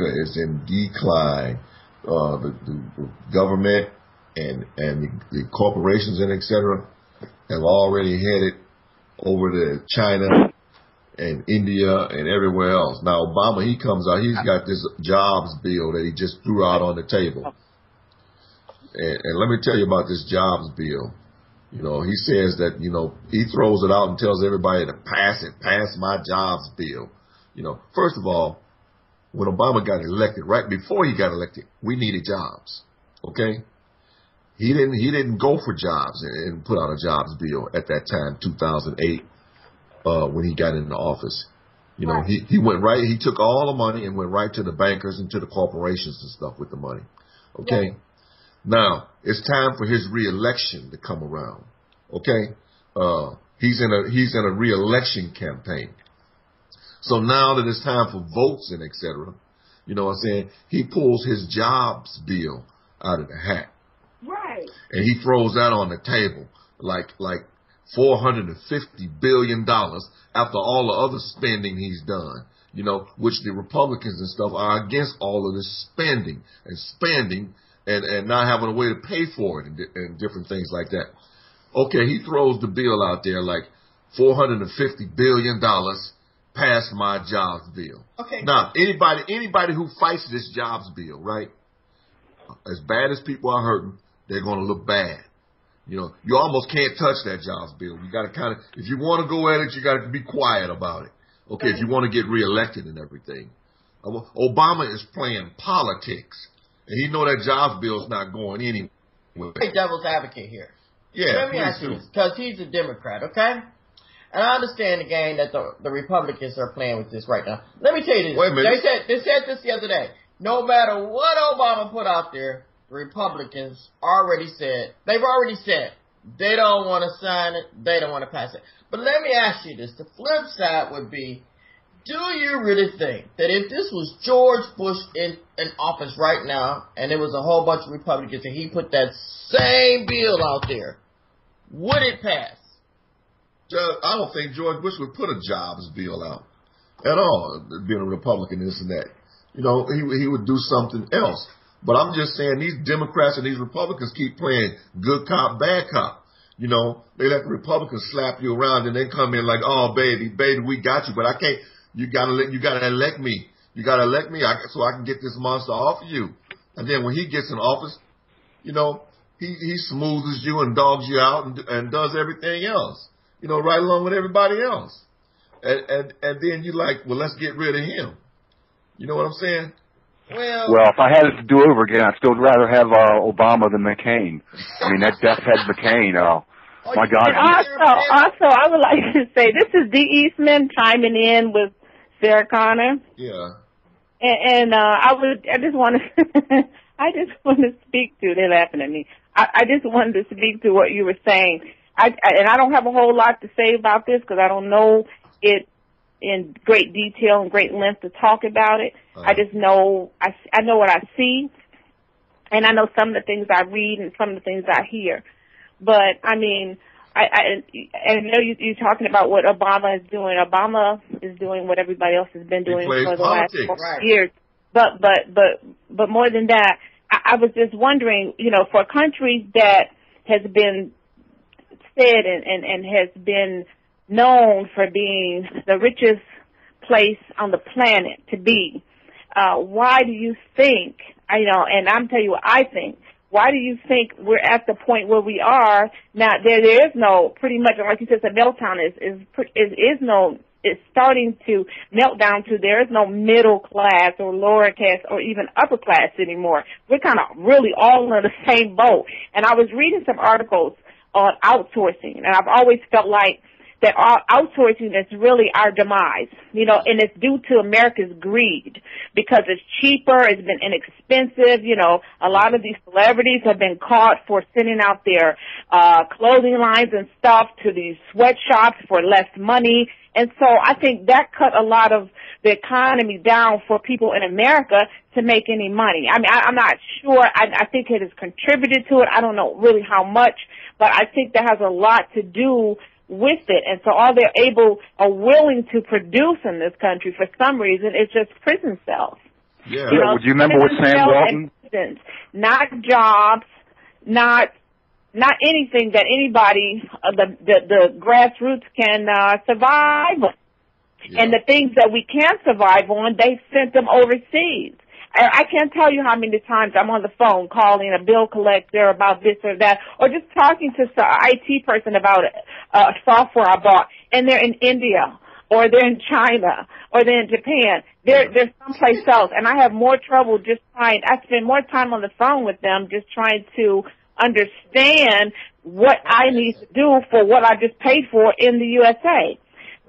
is in decline. The government and the corporations and et cetera have already headed over to China and India and everywhere else. Now Obama, he comes out, he's got this jobs bill that he just threw out on the table. And let me tell you about this jobs bill. You know, he says that, you know, he throws it out and tells everybody to pass my jobs bill. You know, first of all, when Obama got elected, right before he got elected, we needed jobs. Okay? He didn't go for jobs and put out a jobs bill at that time, 2008, when he got into office. You know, he went right, he took all the money and went right to the bankers and to the corporations and stuff with the money. Okay? Yeah. Now, it's time for his re-election to come around. Okay? He's in a re-election campaign. So now that it's time for votes and et cetera, you know what I'm saying, he pulls his jobs bill out of the hat. Right. And he throws that on the table like $450 billion after all the other spending he's done, you know, which the Republicans and stuff are against all of this spending and not having a way to pay for it and different things like that. Okay, he throws the bill out there like $450 billion passed my jobs bill. Okay. Now, anybody who fights this jobs bill, right, as bad as people are hurting, they're going to look bad. You know, you almost can't touch that jobs bill. You got to kind of, if you want to go at it, you got to be quiet about it. Okay, if you want to get reelected and everything. Obama is playing politics, and he know that jobs bill is not going anywhere. Hey, devil's advocate here. Yeah, let me ask you this, because he's a Democrat, okay? And I understand the game that the Republicans are playing with this right now. Let me tell you this. Wait a minute. They said this the other day. No matter what Obama put out there, the Republicans they've already said they don't want to sign it, they don't want to pass it. But let me ask you this. The flip side would be, do you really think that if this was George Bush in office right now, and there was a whole bunch of Republicans and he put that same bill out there, would it pass? I don't think George Bush would put a jobs bill out at all, being a Republican, this and that. You know, he would do something else. But I'm just saying these Democrats and these Republicans keep playing good cop, bad cop. You know, they let the Republicans slap you around and then come in like, oh, baby, we got you, but I can't. You gotta elect me. You gotta elect me so I can get this monster off of you. And then when he gets in office, you know, he smoothes you and dogs you out and does everything else. You know, right along with everybody else. And then you like, well, let's get rid of him. You know what I'm saying? Well, if I had it to do over again, I'd still rather have Obama than McCain. I mean, that death head McCain. Oh my God. Also, I would like to say this is Dee Eastman chiming in with Sarah Connor. Yeah. And I just want to speak to. They're laughing at me. I just wanted to speak to what you were saying. And I don't have a whole lot to say about this because I don't know it in great detail and great length to talk about it. I just know, I know what I see, and I know some of the things I read and some of the things I hear. But, I mean, I know you're talking about what Obama is doing. Obama is doing what everybody else has been doing for the last 4 years. But more than that, I was just wondering, you know, for countries that has been said and has been known for being the richest place on the planet to be, why do you think, you know, and I'm telling you what I think, why do you think we're at the point where we are now? There is no, pretty much, like you said, the meltdown it's starting to melt down to there is no middle class or lower class or even upper class anymore. We're kind of really all in the same boat. And I was reading some articles on outsourcing, and I've always felt like that outsourcing is really our demise, you know, and it's due to America's greed because it's cheaper, it's been inexpensive, you know, a lot of these celebrities have been caught for sending out their clothing lines and stuff to these sweatshops for less money, and so I think that cut a lot of the economy down for people in America to make any money. I mean, I'm not sure. I think it has contributed to it. I don't know really how much, but I think that has a lot to do with it. And so all they're able or willing to produce in this country for some reason is just prison cells. Yeah. You know, Would you remember what Sam Walton? Not jobs, not anything that anybody, the grassroots can survive on. Yeah. And the things that we can't survive on, they sent them overseas. I can't tell you how many times I'm on the phone calling a bill collector about this or that, or just talking to some IT person about software I bought, and they're in India, or they're in China, or they're in Japan. They're someplace else, and I have more trouble just trying. I spend more time on the phone with them just trying to understand what I need to do for what I just paid for in the USA. Right.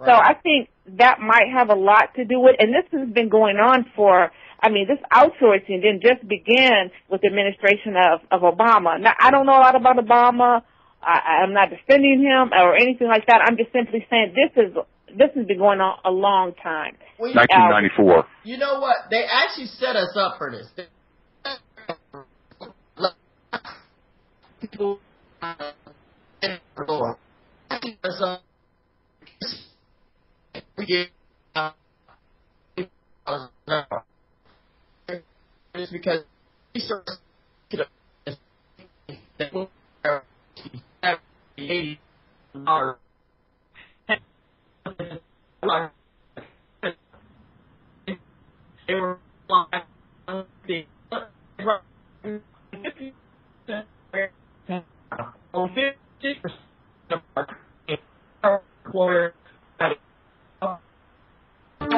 So I think that might have a lot to do with, and this has been going on for, I mean, this outsourcing didn't just begin with the administration of Obama. Now, I don't know a lot about Obama. I'm not defending him or anything like that. I'm just simply saying this has been going on a long time. Well, 1994. You know what? They actually set us up for this. People it's because And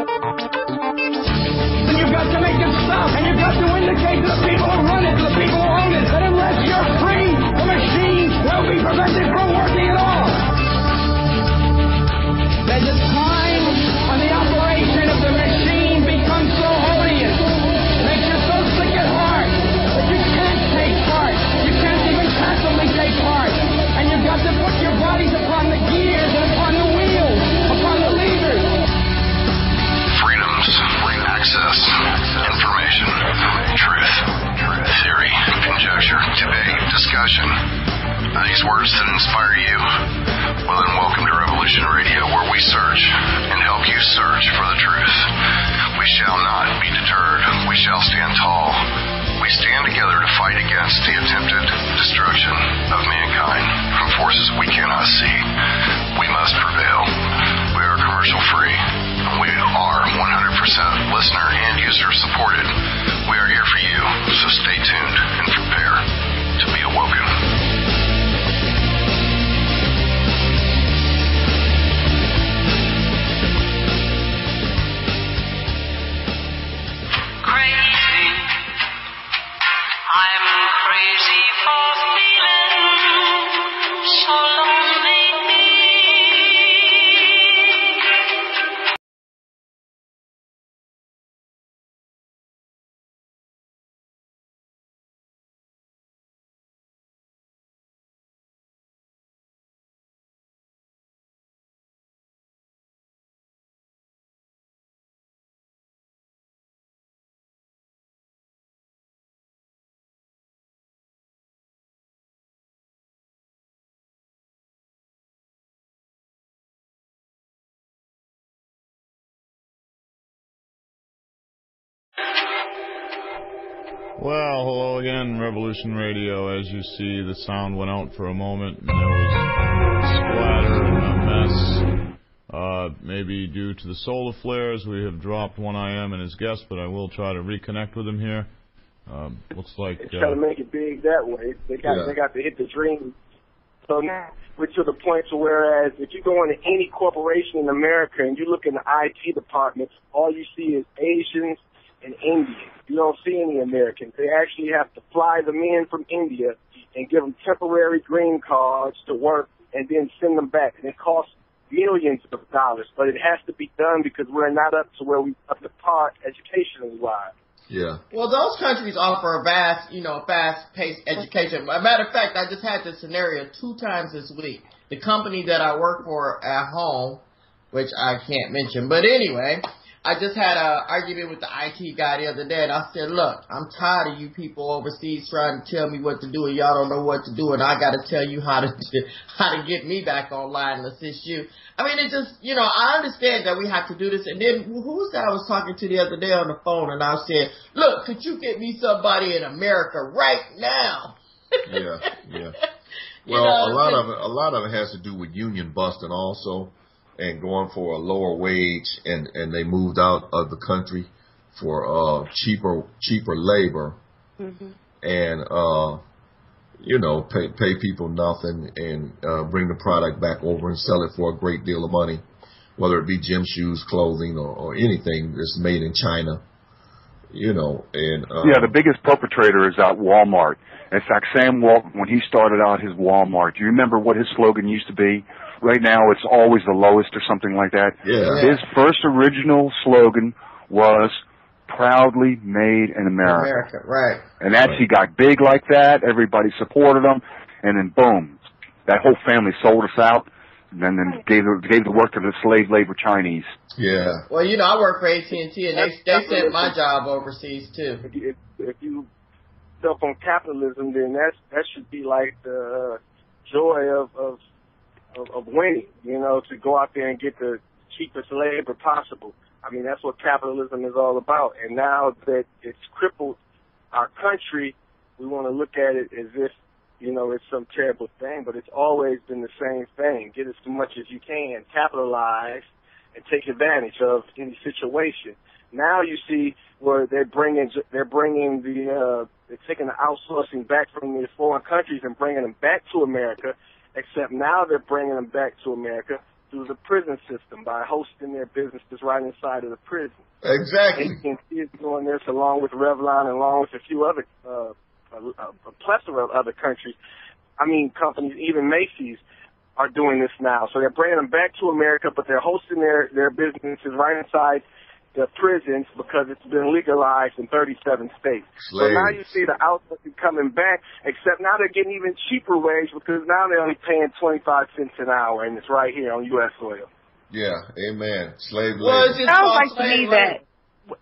you've got to make them stop, and you've got to indicate to the people who run it, to the people who own it, that unless you're free, the machine will be prevented from working at all. There's a time when the operation of the machine becomes so odious, makes you so sick at heart, that you can't take part. You can't even passively take part. And you've got to put your bodies upon the gears and upon the wheels, upon the levers. Freedoms, access, information, truth, theory, conjecture, debate, discussion. Are these words that inspire you? Well, then welcome to Revolution Radio, where we search and help you search for the truth. We shall not be deterred. We shall stand tall. We stand together to fight against the attempted destruction of mankind from forces we cannot see. We must prevail. We are commercial free, and we are 100% listener and user supported. We are here for you, so stay tuned and prepare to be awoken. Crazy, I'm crazy for feeling so lonely. Well, hello again, Revolution Radio. As you see, the sound went out for a moment, and there was splatter and a mess. Maybe due to the solar flares, we have dropped One Iam and his guest, but I will try to reconnect with him here. Looks like they try to make it big that way. They got to hit the dream. So now we're to the point to whereas if you go into any corporation in America and you look in the IT departments, all you see is Asians and Indians. You don't see any Americans. They actually have to fly them in from India and give them temporary green cards to work and then send them back. And it costs millions of dollars, but it has to be done because we're not up to where we up to par educationally wise. Yeah. Well, those countries offer a fast-paced education. As a matter of fact, I just had this scenario 2 times this week. The company that I work for at home, which I can't mention, but anyway, I just had an argument with the IT guy the other day, and I said, look, I'm tired of you people overseas trying to tell me what to do, and y'all don't know what to do, and I got to tell you how to get me back online and assist you. I mean, it just, I understand that we have to do this. And then who's that I was talking to the other day on the phone, and I said, look, could you get me somebody in America right now? Yeah. Well, a lot of it has to do with union busting also, and going for a lower wage, and they moved out of the country for cheaper labor, and pay people nothing, and bring the product back over and sell it for a great deal of money, whether it be gym shoes, clothing, or anything that's made in China. The biggest perpetrator is out Walmart. In fact, Sam Walton, when he started out his Walmart, do you remember what his slogan used to be? Right now, it's always the lowest or something like that. Yeah. His first original slogan was proudly made in America. America, right. And he got big like that. Everybody supported him. And then, boom, that whole family sold us out. And then gave the work to the slave labor Chinese. Yeah. Well, I work for AT&T, and they sent my job overseas, too. If you stuff on capitalism, then that should be like the joy of winning, to go out there and get the cheapest labor possible. I mean, that's what capitalism is all about. And now that it's crippled our country, we want to look at it as if, it's some terrible thing, but it's always been the same thing. Get as much as you can, capitalize, and take advantage of any situation. Now you see where they're taking the outsourcing back from the foreign countries and bringing them back to America, except now they're bringing them back to America through the prison system by hosting their businesses right inside of the prison. Exactly. AT&T is doing this along with Revlon and along with a few other, a plethora of other companies, even Macy's are doing this now. So they're bringing them back to America, but they're hosting their businesses right inside the prisons because it's been legalized in 37 states. So now you see the outsourcing coming back, except now they're getting even cheaper wage because now they're only paying 25 cents an hour, and it's right here on U.S. soil. Yeah, amen. Slave labor. Well, it sounds like to me that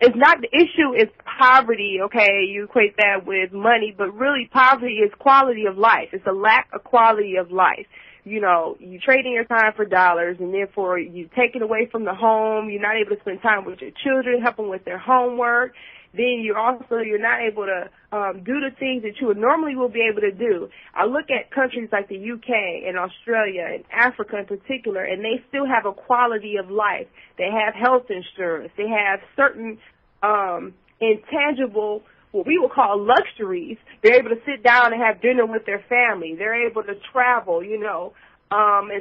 it's not the issue is poverty, okay? You equate that with money, but really poverty is quality of life. It's a lack of quality of life. You trading your time for dollars, and therefore you taking away from the home. You're not able to spend time with your children, help them with their homework. Then you're not able to do the things that you would normally will be able to do. I look at countries like the UK and Australia and Africa in particular, and they still have a quality of life. They have health insurance. They have certain intangible, what we would call luxuries. They're able to sit down and have dinner with their family. They're able to travel, in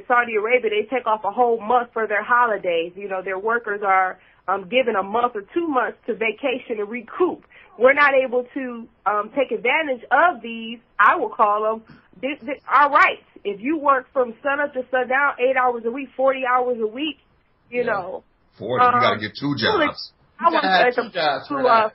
Saudi Arabia, they take off a whole month for their holidays. Their workers are given a month or 2 months to vacation and recoup. We're not able to take advantage of these, I will call them, our rights. If you work from sun up to sundown, 8 hours a week, 40 hours a week, 40, you got to get 2 jobs. I want to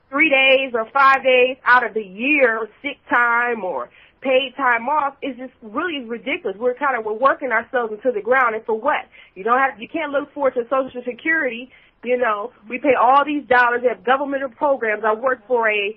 3 days or 5 days out of the year, sick time or paid time off is just really ridiculous. We're working ourselves into the ground, and for what? You can't look forward to Social Security. We pay all these dollars. They have governmental programs. I worked for a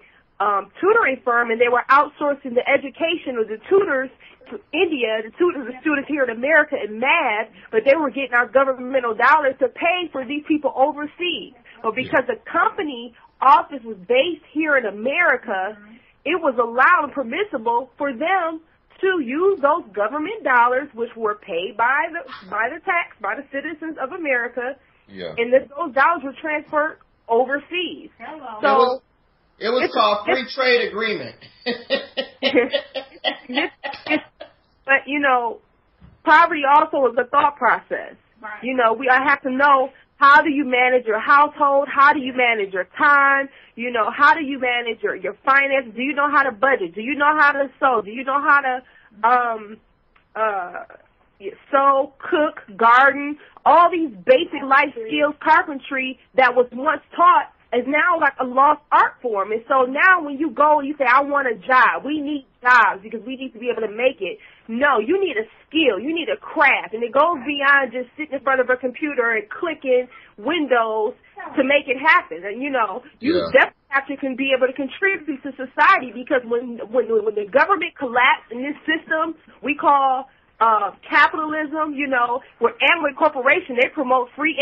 tutoring firm, and they were outsourcing the education of the tutors to India, the students here in America in math, but they were getting our governmental dollars to pay for these people overseas. But because the company office was based here in America, it was allowed and permissible for them to use those government dollars, which were paid by the citizens of America, and those dollars were transferred overseas. So it was called free trade agreement. But poverty also is a thought process. Right. I have to know, how do you manage your household? How do you manage your time? How do you manage your finances? Do you know how to budget? Do you know how to sew? Do you know how to sew, cook, garden? All these basic life skills, carpentry that was once taught is now like a lost art form. And so now when you go and you say, I want a job, we need jobs because we need to be able to make it. No, you need a skill. You need a craft. And it goes beyond just sitting in front of a computer and clicking windows to make it happen. And, you know, you definitely have to be able to contribute to society, because when the government collapsed in this system we call capitalism, you know, where Amway Corporation, they promote free